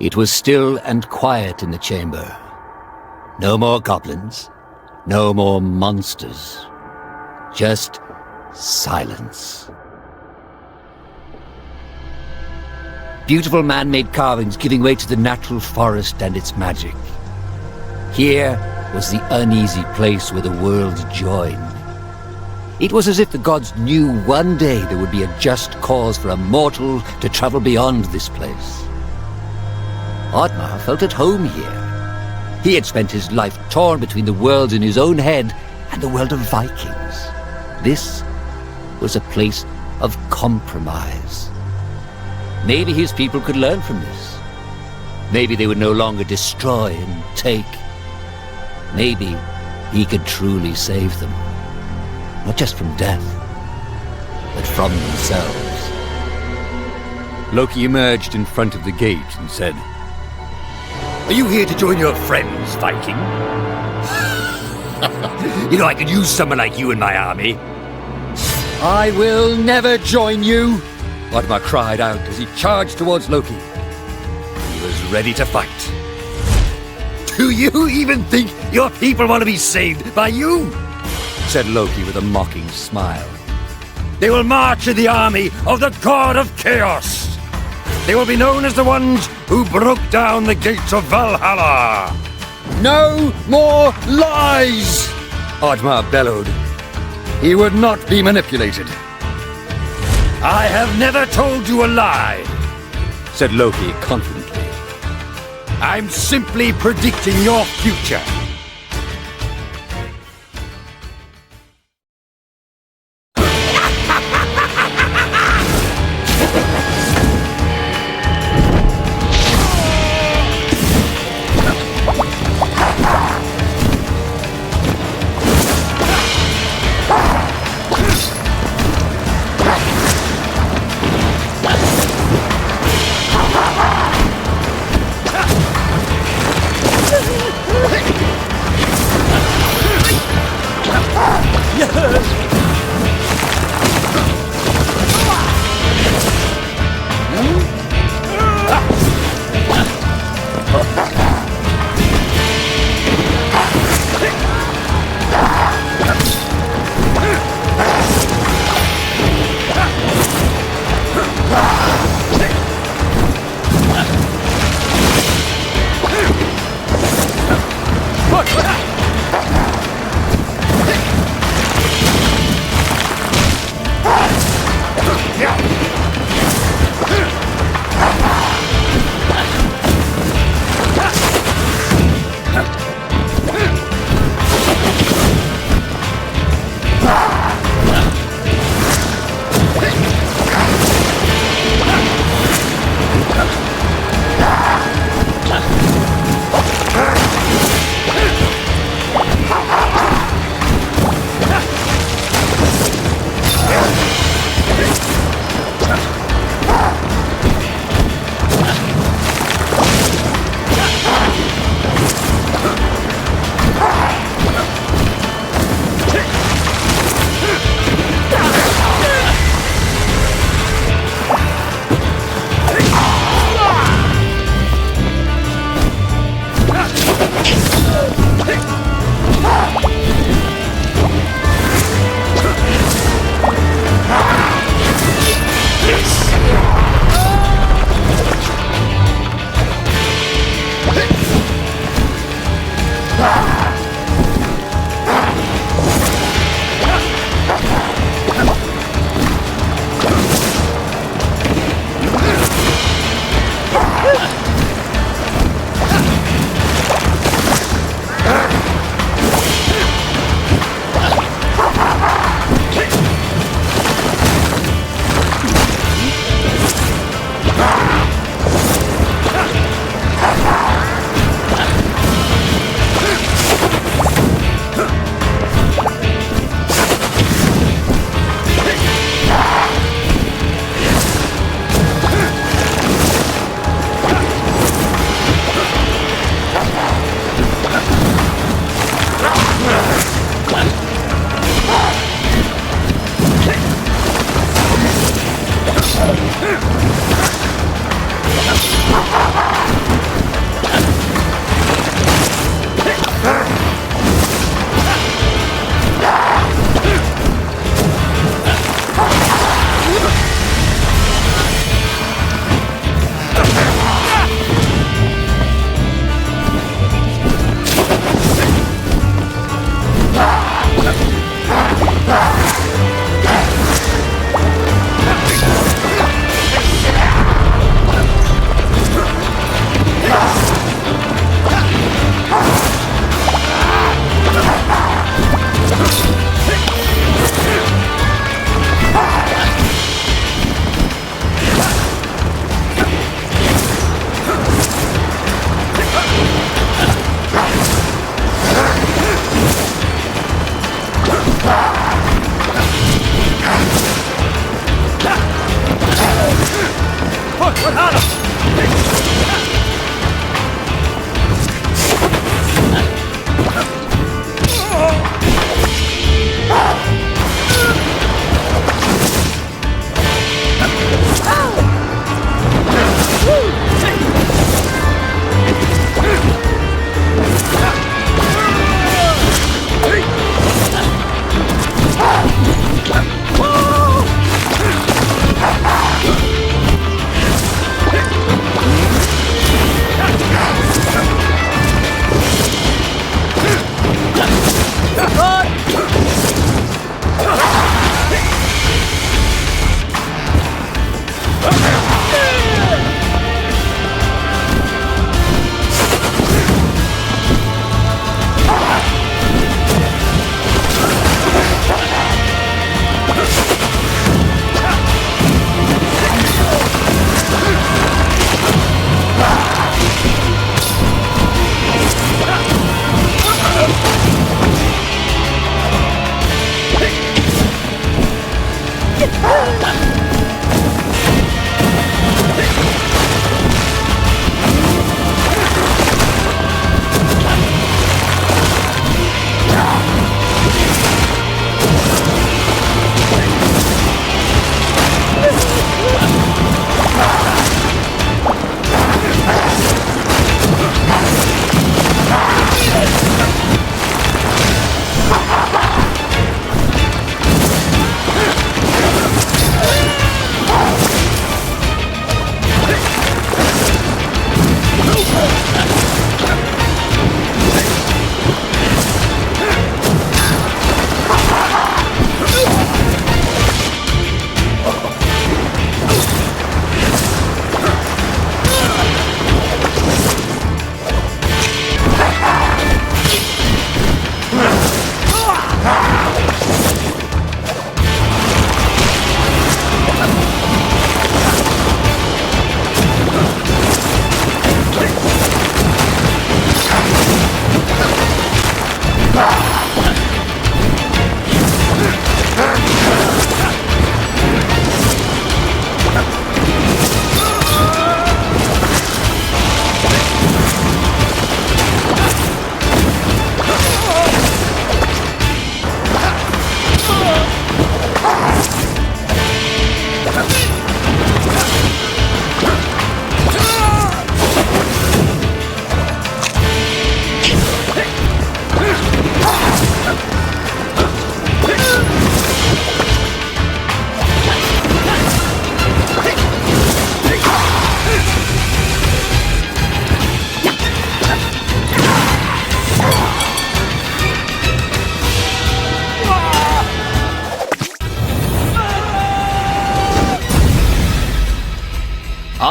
It was still and quiet in the chamber. No more goblins, no more monsters. Just silence. Beautiful man-made carvings giving way to the natural forest and its magic. Here was the uneasy place where the worlds joined. It was as if the gods knew one day there would be a just cause for a mortal to travel beyond this place. ODDMAR felt at home here. He had spent his life torn between the worlds in his own head and the world of Vikings. This was a place of compromise. Maybe his people could learn from this. Maybe they would no longer destroy and take. Maybe he could truly save them. Not just from death, but from themselves. Loki emerged in front of the gate and said, "Are you here to join your friends, Viking? You know, I could use someone like you in my army." "I will never join you!" ODDMAR cried out as he charged towards Loki. He was ready to fight. "Do you even think your people want to be saved by you?" said Loki with a mocking smile. "They will march in the army of the God of Chaos. They will be known as the ones who broke down the gates of Valhalla." "No more lies!" ODDMAR bellowed. He would not be manipulated. "I have never told you a lie," said Loki confidently. "I'm simply predicting your future." Push, but harder!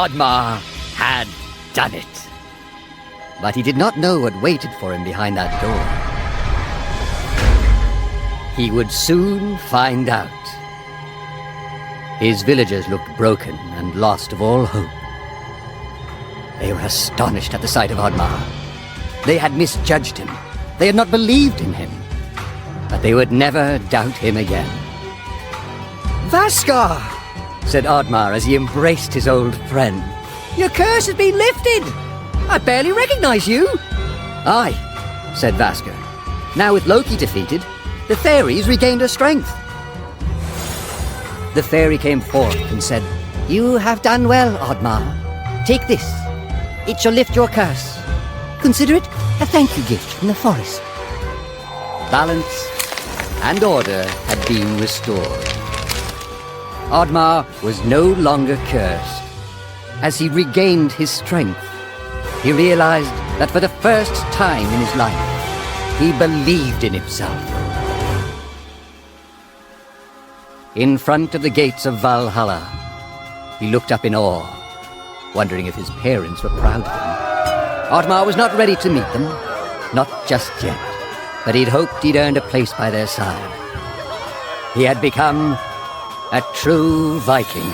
ODDMAR had done it. But he did not know what waited for him behind that door. He would soon find out. His villagers looked broken and lost of all hope. They were astonished at the sight of ODDMAR. They had misjudged him. They had not believed in him. But they would never doubt him again. "Vaskar!" said ODDMAR as he embraced his old friend. "Your curse has been lifted! I barely recognize you!" "Aye," said Vaskar. "Now with Loki defeated, the fairies regained their strength." The fairy came forth and said, "You have done well, ODDMAR. Take this. It shall lift your curse. Consider it a thank you gift from the forest." Balance and order had been restored. ODDMAR was no longer cursed. As he regained his strength, he realized that for the first time in his life, he believed in himself. In front of the gates of Valhalla, he looked up in awe, wondering if his parents were proud of him. ODDMAR was not ready to meet them, not just yet, but he'd hoped he'd earned a place by their side. He had become a true Viking.